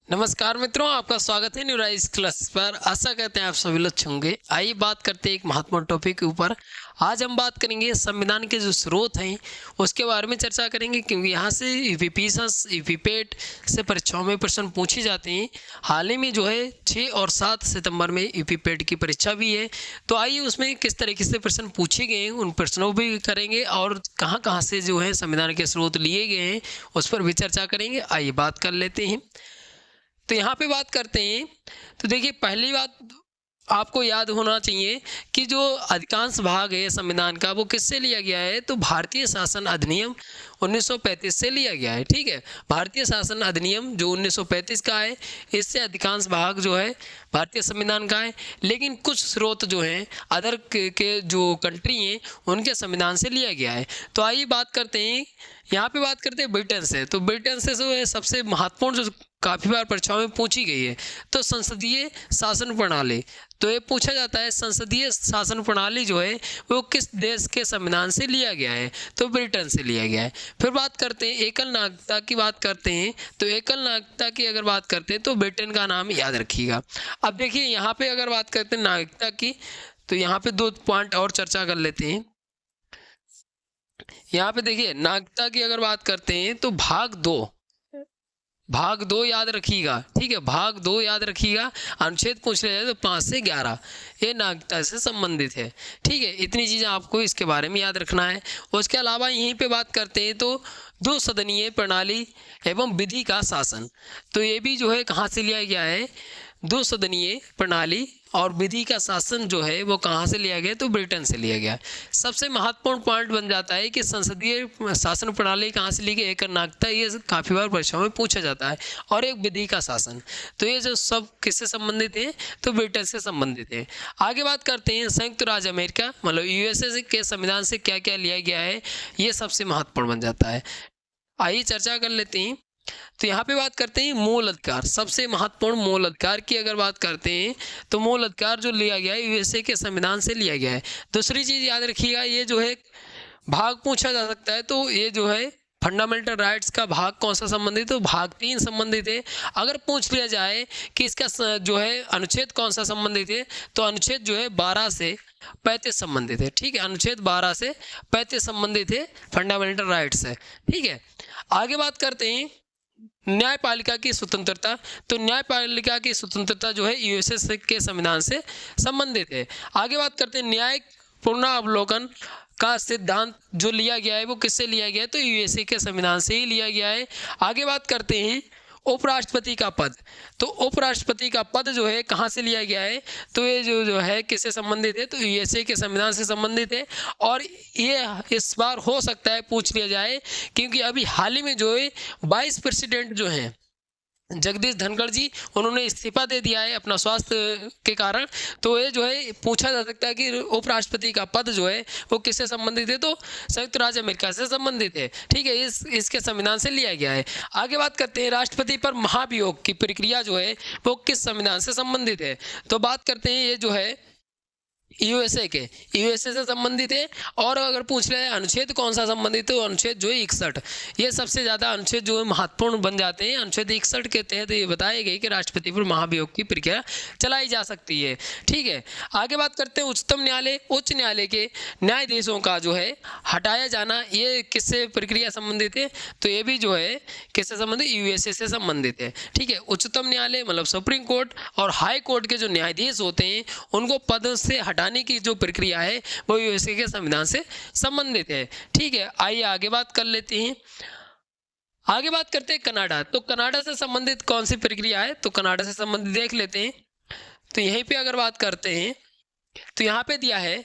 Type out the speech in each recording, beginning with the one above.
नमस्कार मित्रों, आपका स्वागत है न्यू राइज क्लासेस पर। आशा करते हैं आप सभी लोग अच्छे होंगे। आइए बात करते हैं एक महत्वपूर्ण टॉपिक के ऊपर। आज हम बात करेंगे संविधान के जो स्रोत हैं उसके बारे में चर्चा करेंगे, क्योंकि यहाँ से यूपीपीएससी यूपीपेट से परीक्षाओं में प्रश्न पूछे जाते हैं। हाल ही में जो है 6 और 7 सितंबर में यूपीपेट की परीक्षा भी है, तो आइए उसमें किस तरीके से प्रश्न पूछे गए हैं उन प्रश्नों भी करेंगे और कहाँ कहाँ से जो है संविधान के स्रोत लिए गए हैं उस पर भी चर्चा करेंगे। आइए बात कर लेते हैं। तो यहाँ पे बात करते हैं, तो देखिए पहली बात आपको याद होना चाहिए कि जो अधिकांश भाग है संविधान का वो किससे लिया गया है, तो भारतीय शासन अधिनियम 1935 से लिया गया है। ठीक है, भारतीय शासन अधिनियम जो 1935 का है, इससे अधिकांश भाग जो है भारतीय संविधान का है। लेकिन कुछ स्रोत जो हैं अदर के जो कंट्री हैं उनके संविधान से लिया गया है। तो आइए बात करते हैं, यहाँ पे बात करते हैं ब्रिटेन से। तो ब्रिटेन से जो है सबसे महत्वपूर्ण जो काफ़ी बार परीक्षाओं में पूछी गई है, तो संसदीय शासन प्रणाली। तो ये पूछा जाता है संसदीय शासन प्रणाली जो है वो किस देश के संविधान से लिया गया है, तो ब्रिटेन से लिया गया है। फिर बात करते हैं एकल नागरिकता की बात करते हैं, तो एकल नागरिकता की अगर बात करते हैं तो ब्रिटेन का नाम याद रखिएगा। अब देखिए यहाँ पे अगर बात करते हैं नागरिकता की, तो यहाँ पे 2 पॉइंट और चर्चा कर लेते हैं। यहाँ पे देखिए नागरिकता की अगर बात करते हैं तो भाग 2 याद रखिएगा। ठीक है, भाग 2 याद रखिएगा। अनुच्छेद पूछ रहे हैं तो 5 से 11 ये नागरिकता से संबंधित है। ठीक है, इतनी चीज़ें आपको इसके बारे में याद रखना है। उसके अलावा यहीं पे बात करते हैं तो 2 सदनीय प्रणाली एवं विधि का शासन, तो ये भी जो है कहाँ से लिया गया है, 2 सदनीय प्रणाली और विधि का शासन जो है वो कहाँ से लिया गया, तो ब्रिटेन से लिया गया। सबसे महत्वपूर्ण पॉइंट बन जाता है कि संसदीय शासन प्रणाली कहाँ से ली गई, एक नागरिकता, ये काफ़ी बार परीक्षाओं में पूछा जाता है, और एक विधि का शासन। तो ये जो सब किससे संबंधित है, तो ब्रिटेन से संबंधित है। आगे बात करते हैं संयुक्त राज्य अमेरिका मतलब यूएसए के संविधान से क्या क्या लिया गया है, ये सबसे महत्वपूर्ण बन जाता है। आइए चर्चा कर लेते हैं। तो यहाँ पे बात करते हैं मूल अधिकार, सबसे महत्वपूर्ण मूल अधिकार की अगर बात करते हैं तो मूल अधिकार जो लिया गया है यूएसए के संविधान से लिया गया है। दूसरी चीज़ याद रखिएगा, ये जो है भाग पूछा जा सकता है, तो ये जो है फंडामेंटल राइट्स का भाग कौन सा संबंधित है, तो भाग 3 संबंधित है। अगर पूछ लिया जाए कि इसका जो है अनुच्छेद कौन सा संबंधित है, तो अनुच्छेद जो है 12 से 35 संबंधित है। ठीक है, अनुच्छेद 12 से 35 संबंधित है, फंडामेंटल राइट्स है। ठीक है, आगे बात करते हैं न्यायपालिका की स्वतंत्रता। तो न्यायपालिका की स्वतंत्रता जो है यूएसए के संविधान से संबंधित है। आगे बात करते हैं न्यायिक पुनरावलोकन का सिद्धांत जो लिया गया है वो किससे लिया गया है, तो यूएसए के संविधान से ही लिया गया है। आगे बात करते हैं उपराष्ट्रपति का पद। तो उपराष्ट्रपति का पद जो है कहाँ से लिया गया है, तो ये जो है किससे संबंधित है, तो यूएसए के संविधान से संबंधित है। और ये इस बार हो सकता है पूछ लिया जाए, क्योंकि अभी हाल ही में जो है वाइस प्रेसिडेंट जो हैं जगदीश धनखड़ जी, उन्होंने इस्तीफा दे दिया है अपना स्वास्थ्य के कारण। तो ये जो है पूछा जा सकता है कि उपराष्ट्रपति का पद जो है वो किससे संबंधित है, तो संयुक्त राज्य अमेरिका से संबंधित है। ठीक है, इसके संविधान से लिया गया है। आगे बात करते हैं राष्ट्रपति पर महाभियोग की प्रक्रिया जो है वो किस संविधान से संबंधित है, तो बात करते हैं ये जो है यूएसए से संबंधित है। और अगर पूछ रहे हैं अनुच्छेद कौन सा संबंधित है, तो अनुच्छेद जो है 61, ये सबसे ज़्यादा अनुच्छेद जो है महत्वपूर्ण बन जाते हैं। अनुच्छेद 61 के तहत ये बताया गया कि राष्ट्रपति पर महाभियोग की प्रक्रिया चलाई जा सकती है। ठीक है, आगे बात करते हैं उच्चतम न्यायालय, उच्च न्यायालय के न्यायाधीशों का जो है हटाया जाना, ये किससे प्रक्रिया संबंधित है, तो ये भी जो है किससे संबंधित, यूएसए से संबंधित है। ठीक है, उच्चतम न्यायालय मतलब सुप्रीम कोर्ट और हाई कोर्ट के जो न्यायाधीश होते हैं उनको पद से हटाने की जो प्रक्रिया है वो यूएसए के संविधान से संबंधित है। ठीक है, आइए आगे बात कर लेते हैं। आगे बात करते हैं कनाडा। तो कनाडा से संबंधित कौन सी प्रक्रिया है, तो कनाडा से संबंधित देख लेते हैं। तो यहीं पे अगर बात करते हैं तो यहाँ पे दिया है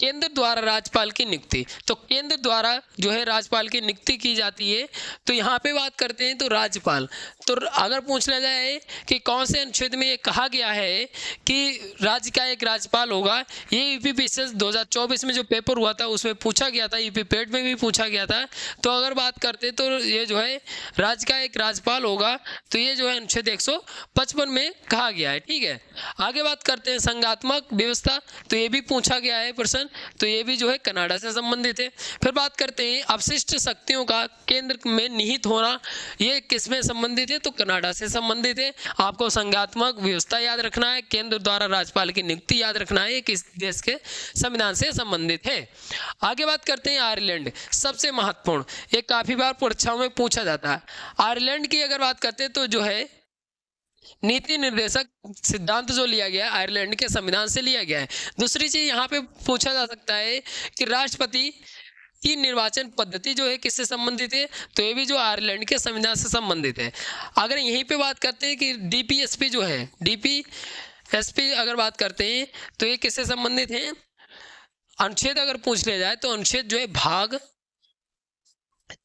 केंद्र द्वारा राज्यपाल की नियुक्ति। तो केंद्र द्वारा जो है राज्यपाल की नियुक्ति की जाती है। तो यहाँ पे बात करते हैं तो राज्यपाल, तो अगर पूछ लिया जाए कि कौन से अनुच्छेद में ये कहा गया है कि राज्य का एक राज्यपाल होगा, ये यूपीपीएससी 2024 में जो पेपर हुआ था उसमें पूछा गया था, यूपीपेट में भी पूछा गया था। तो अगर बात करते तो ये जो है राज्य का एक राज्यपाल होगा, तो ये जो है अनुच्छेद 155 में कहा गया है। ठीक है, आगे बात करते हैं संघात्मक व्यवस्था। तो ये भी पूछा गया है प्रश्न, तो ये भी जो है कनाडा से संबंधित है। फिर बात करते हैं अपशिष्ट शक्तियों का केंद्र में निहित होना, ये किसमें संबंधित है, तो कनाडा से संबंधित है। आपको संज्ञात्मक व्यवस्था याद रखना है, केंद्र द्वारा राज्यपाल की नियुक्ति याद रखना है, ये किस देश के संविधान से संबंधित है। आगे बात करते हैं आयरलैंड, सबसे महत्वपूर्ण, ये काफी बार परीक्षाओं में पूछा जाता है। आयरलैंड की अगर बात करते हैं तो जो है नीति निर्देशक सिद्धांत जो लिया गया है आयरलैंड के संविधान से लिया गया है। दूसरी चीज यहाँ पे पूछा जा सकता है कि राष्ट्रपति की निर्वाचन पद्धति जो है किससे संबंधित है, तो ये भी जो आयरलैंड के संविधान से संबंधित है। अगर यहीं पे बात करते हैं कि डीपीएसपी जो है, डीपीएसपी अगर बात करते हैं तो ये किससे संबंधित है, अनुच्छेद अगर पूछ लिया जाए तो अनुच्छेद जो है भाग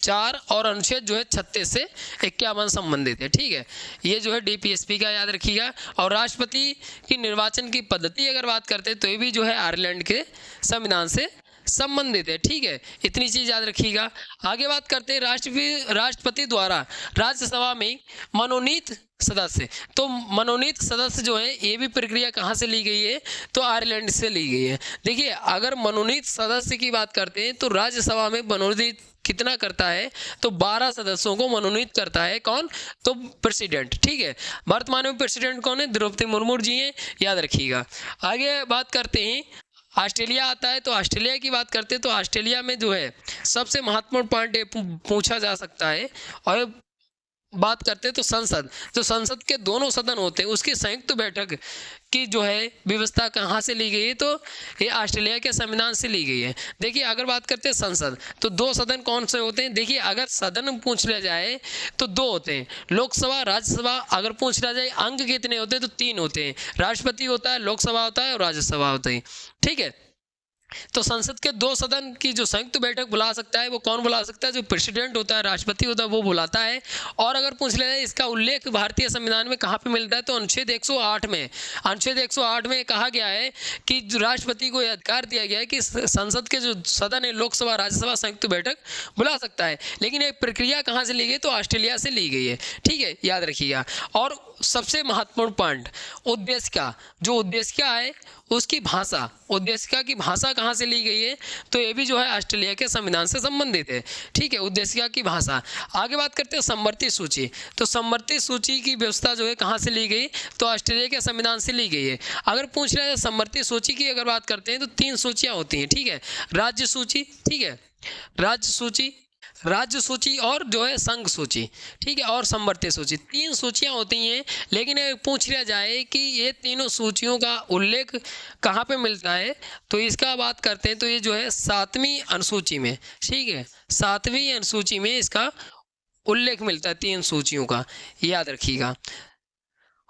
4 और अनुच्छेद जो है 36 से 51 संबंधित है। ठीक है, ये जो है डीपीएसपी का याद रखिएगा। और राष्ट्रपति की निर्वाचन की पद्धति अगर बात करते हैं तो ये भी जो है आयरलैंड के संविधान से संबंधित है। ठीक है, इतनी चीज याद रखिएगा। आगे बात करते हैं राष्ट्रपति द्वारा राज्यसभा में मनोनीत सदस्य, तो मनोनीत सदस्य जो है ये भी प्रक्रिया कहाँ से ली गई है, तो आयरलैंड से ली गई है। देखिए अगर मनोनीत सदस्य की बात करते हैं तो राज्यसभा में मनोनीत कितना करता है, तो 12 सदस्यों को मनोनीत करता है। कौन, तो प्रेसिडेंट। ठीक है, वर्तमान में प्रेसिडेंट कौन है, द्रौपदी मुर्मू जी हैं, याद रखिएगा। आगे बात करते हैं ऑस्ट्रेलिया आता है, तो ऑस्ट्रेलिया की बात करते हैं तो ऑस्ट्रेलिया में जो है सबसे महत्वपूर्ण पॉइंट पूछा जा सकता है। और बात करते हैं तो संसद, जो संसद के दोनों सदन होते हैं उसकी संयुक्त बैठक की जो है व्यवस्था कहाँ से ली गई है, तो ये ऑस्ट्रेलिया के संविधान से ली गई है। देखिए अगर बात करते हैं संसद, तो 2 सदन कौन से होते हैं, देखिए अगर सदन पूछ लिया जाए तो 2 होते हैं, लोकसभा राज्यसभा। अगर पूछ लिया जाए अंग कितने होते हैं, तो 3 होते हैं, राष्ट्रपति होता है, लोकसभा होता है और राज्यसभा होता है। ठीक है, तो संसद के 2 सदन की जो संयुक्त बैठक बुला सकता है वो कौन बुला सकता है, जो प्रेसिडेंट होता है, राष्ट्रपति होता है, वो बुलाता है। और अगर पूछ लिया जाए इसका उल्लेख भारतीय संविधान में कहाँ पे मिलता है, तो अनुच्छेद 108 में। अनुच्छेद 108 में कहा गया है कि राष्ट्रपति को यह अधिकार दिया गया है कि संसद के जो सदन है, लोकसभा राज्यसभा संयुक्त बैठक बुला सकता है। लेकिन एक प्रक्रिया कहाँ से ली गई, तो ऑस्ट्रेलिया से ली गई है। ठीक है, याद रखिएगा। और सबसे महत्वपूर्ण पॉइंट उद्देश्य का, जो उद्देश्य है उसकी भाषा, उद्देश्य की भाषा कहाँ से ली गई है, तो ये भी जो है ऑस्ट्रेलिया के संविधान से संबंधित है। ठीक है, उद्देश्य की भाषा। आगे बात करते हैं समवर्ती सूची, तो समवर्ती सूची की व्यवस्था जो है कहाँ से ली गई, तो ऑस्ट्रेलिया के संविधान से ली गई है। अगर पूछ लिया जाए समवर्ती सूची की अगर बात करते हैं तो 3 सूचियाँ होती हैं। ठीक है, राज्य सूची, ठीक है, राज्य सूची और जो है संघ सूची। ठीक है, और समवर्ती सूची, 3 सूचियां होती हैं। लेकिन पूछ लिया जाए कि ये तीनों सूचियों का उल्लेख कहाँ पे मिलता है, तो इसका बात करते हैं तो ये जो है 7वीं अनुसूची में। ठीक है, 7वीं अनुसूची में इसका उल्लेख मिलता है 3 सूचियों का, याद रखिएगा।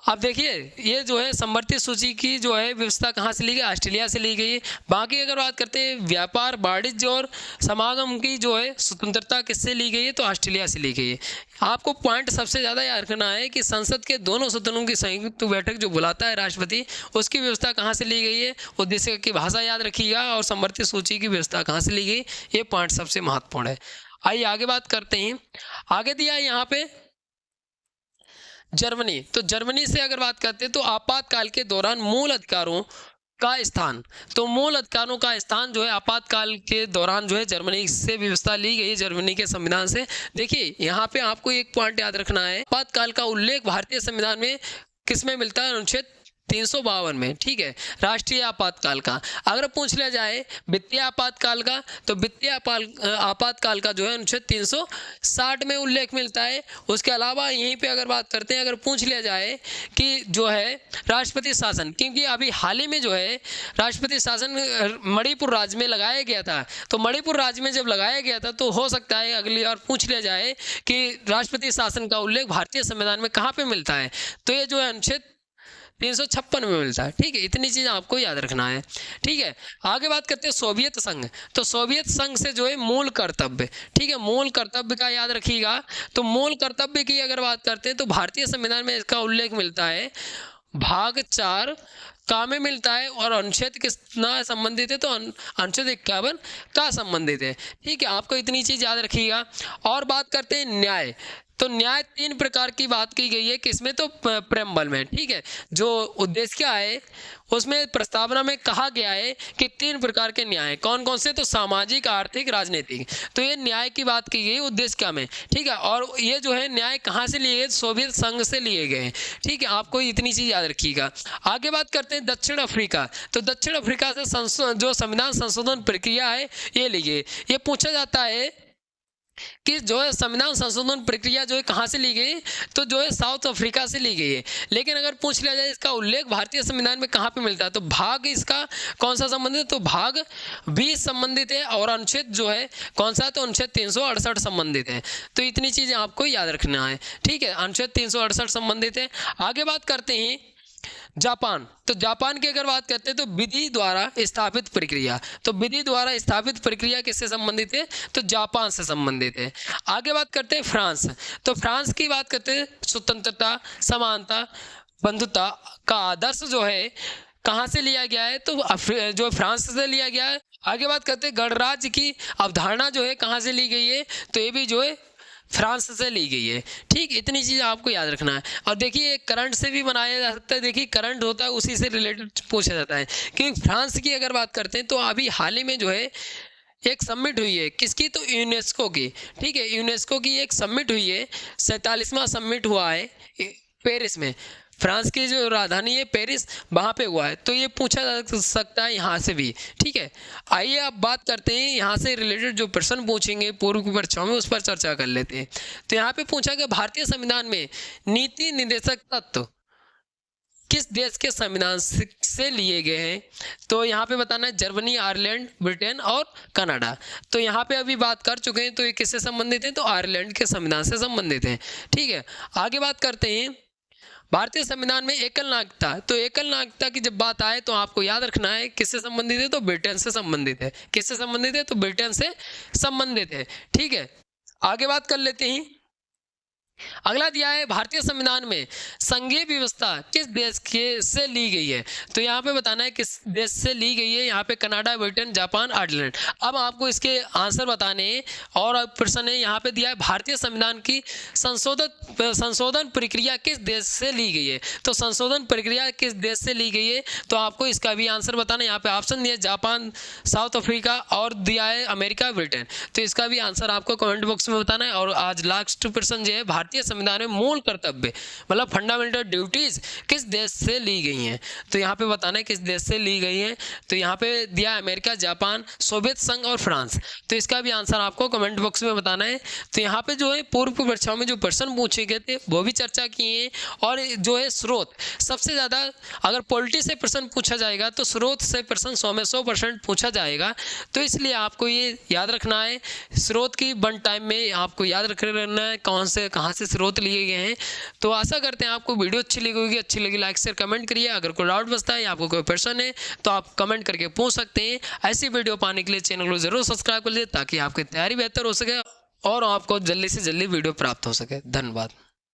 अब देखिए ये जो है समवर्ती सूची की जो है व्यवस्था कहाँ से ली गई, ऑस्ट्रेलिया से ली गई है। बाकी अगर बात करते हैं व्यापार, वाणिज्य और समागम की जो है स्वतंत्रता किससे ली गई है, तो ऑस्ट्रेलिया से ली गई है। आपको पॉइंट सबसे ज़्यादा याद रखना है कि संसद के दोनों सदनों की संयुक्त बैठक जो बुलाता है राष्ट्रपति, उसकी व्यवस्था कहाँ से ली गई है, उद्देश्य की भाषा याद रखिएगा, और समवर्ती सूची की व्यवस्था कहाँ से ली गई, ये पॉइंट सबसे महत्वपूर्ण है। आइए आगे बात करते हैं। आगे दिया है यहाँ पे जर्मनी, तो जर्मनी से अगर बात करते हैं तो आपातकाल के दौरान मूल अधिकारों का स्थान, तो मूल अधिकारों का स्थान जो है आपातकाल के दौरान जो है जर्मनी से व्यवस्था ली गई है, जर्मनी के संविधान से। देखिए यहाँ पे आपको एक पॉइंट याद रखना है, आपातकाल का उल्लेख भारतीय संविधान में किसमें मिलता है, अनुच्छेद 352 में। ठीक है, राष्ट्रीय आपातकाल का। अगर पूछ लिया जाए वित्तीय आपातकाल का, तो वित्तीय आपातकाल का जो है अनुच्छेद 360 में उल्लेख मिलता है। उसके अलावा यहीं पे अगर बात करते हैं, अगर पूछ लिया जाए कि जो है राष्ट्रपति शासन, क्योंकि अभी हाल ही में जो है राष्ट्रपति शासन मणिपुर राज्य में लगाया गया था, तो मणिपुर राज्य में जब लगाया गया था तो हो सकता है अगली बार पूछ लिया जाए कि राष्ट्रपति शासन का उल्लेख भारतीय संविधान में कहाँ पे मिलता है, तो ये जो है अनुच्छेद 356 में मिलता है। ठीक है, इतनी चीज़ आपको याद रखना है। ठीक है, आगे बात करते हैं सोवियत संघ, तो सोवियत संघ से जो है मूल कर्तव्य, ठीक है, मूल कर्तव्य का याद रखिएगा। तो मूल कर्तव्य की अगर बात करते हैं तो भारतीय संविधान में इसका उल्लेख मिलता है भाग 4 का में मिलता है, और अनुच्छेद कितना संबंधित है, तो अनुच्छेद 51 का संबंधित है। ठीक है, आपको इतनी चीज़ याद रखिएगा। और बात करते हैं न्याय, तो न्याय 3 प्रकार की बात की गई है किसमें, तो प्रेम्बल में, ठीक है। जो उद्देश्य क्या है उसमें प्रस्तावना में कहा गया है कि 3 प्रकार के न्याय, कौन कौन से, तो सामाजिक, आर्थिक, राजनीतिक। तो ये न्याय की बात की गई उद्देश्य क्या में, ठीक है। और ये जो है न्याय कहाँ से लिए गए, सोवियत संघ से लिए गए हैं, ठीक है। आपको इतनी चीज याद रखिएगा। आगे बात करते हैं दक्षिण अफ्रीका। तो दक्षिण अफ्रीका से जो संविधान संशोधन प्रक्रिया है ये ली गई। ये पूछा जाता है कि जो है संविधान संशोधन प्रक्रिया जो है कहाँ से ली गई, तो जो है साउथ अफ्रीका से ली गई है। लेकिन अगर पूछ लिया जाए इसका उल्लेख भारतीय संविधान में कहाँ पे मिलता है, तो भाग इसका कौन सा संबंधित है, तो भाग 20 संबंधित है, और अनुच्छेद जो है कौन सा है, तो अनुच्छेद 368 संबंधित है। तो इतनी चीजें आपको याद रखना है, ठीक है। अनुच्छेद 368 संबंधित है। आगे बात करते हैं जापान। तो जापान की अगर बात करते हैं तो विधि द्वारा स्थापित प्रक्रिया। तो विधि द्वारा स्थापित प्रक्रिया किससे संबंधित है, तो जापान से संबंधित है। आगे बात करते हैं फ्रांस। तो फ्रांस की बात करते हैं स्वतंत्रता, समानता, बंधुता का आदर्श जो है कहाँ से लिया गया है, तो जो फ्रांस से लिया गया है। आगे बात करते हैं गणराज्य की अवधारणा जो है कहाँ से ली गई है, तो ये भी जो है फ्रांस से ली गई है, ठीक। इतनी चीज़ आपको याद रखना है। और देखिए करंट से भी बनाया जा सकता है, देखिए करंट होता है उसी से रिलेटेड पूछा जाता है। क्योंकि फ्रांस की अगर बात करते हैं तो अभी हाल ही में जो है एक समिट हुई है, किसकी, तो यूनेस्को की, ठीक है। यूनेस्को की एक समिट हुई है, 47वां समिट हुआ है पेरिस में। फ्रांस की जो राजधानी है पेरिस, वहाँ पे हुआ है। तो ये पूछा जा सकता है यहाँ से भी, ठीक है। आइए अब बात करते हैं यहाँ से रिलेटेड जो प्रश्न पूछेंगे पूर्व की परीक्षाओं में, उस पर चर्चा कर लेते हैं। तो यहाँ पे पूछा गया भारतीय संविधान में नीति निर्देशक तत्व किस देश के संविधान से लिए गए हैं, तो यहाँ पे बताना है जर्मनी, आयरलैंड, ब्रिटेन और कनाडा। तो यहाँ पे अभी बात कर चुके हैं, तो ये किससे संबंधित है, तो आयरलैंड के संविधान से संबंधित है, ठीक है। आगे बात करते हैं भारतीय संविधान में एकल नागरिकता। तो एकल नागरिकता की जब बात आए तो आपको याद रखना है किससे संबंधित है, तो ब्रिटेन से संबंधित है। किससे संबंधित है, तो ब्रिटेन से संबंधित है, ठीक है। आगे बात कर लेते हैं। अगला दिया है भारतीय संविधान में संघीय व्यवस्था किस देश के से ली गई है, तो यहाँ पे बताना है किस देश से ली गई है। यहाँ पे कनाडा, ब्रिटेन, जापान, आयरलैंड। अब आपको इसके आंसर बताने हैं। और अब प्रश्न है यहाँ पे दिया है भारतीय संविधान की संशोधन प्रक्रिया किस देश से ली गई है, तो संशोधन प्रक्रिया किस देश से ली गई है, तो आपको इसका भी आंसर बताना है। यहाँ पे ऑप्शन दिया है जापान, साउथ अफ्रीका और दिया है अमेरिका, ब्रिटेन। तो इसका भी आंसर आपको कमेंट बॉक्स में बताना है। और आज लास्ट प्रश्न जो है भारतीय संविधान में मूल कर्तव्य मतलब फंडामेंटल ड्यूटीज किस देश से ली गई हैं, तो यहाँ पे बताना है किस देश से ली गई हैं। तो यहाँ पे दिया है अमेरिका, जापान, सोवियत संघ और फ्रांस। तो इसका भी आंसर आपको कमेंट बॉक्स में बताना है। तो यहाँ पे जो है पूर्व परीक्षाओं में जो प्रश्न पूछे गए थे वो भी चर्चा किए हैं। और जो है स्रोत सबसे ज़्यादा, अगर पॉलिटी से प्रश्न पूछा जाएगा तो स्रोत से प्रश्न 100 में 100% पूछा जाएगा। तो इसलिए आपको ये याद रखना है, स्रोत की वन टाइम में आपको याद रखना है कौन से कहाँ से स्रोत लिए गए हैं। तो आशा करते हैं आपको वीडियो अच्छी लगी होगी। अच्छी लगी लाइक शेयर कमेंट करिए। अगर कोई डाउट बचता है या आपको कोई प्रश्न है तो आप कमेंट करके पूछ सकते हैं। ऐसी वीडियो पाने के लिए चैनल को जरूर सब्सक्राइब कर लीजिए ताकि आपकी तैयारी बेहतर हो सके और आपको जल्दी से जल्दी वीडियो प्राप्त हो सके। धन्यवाद।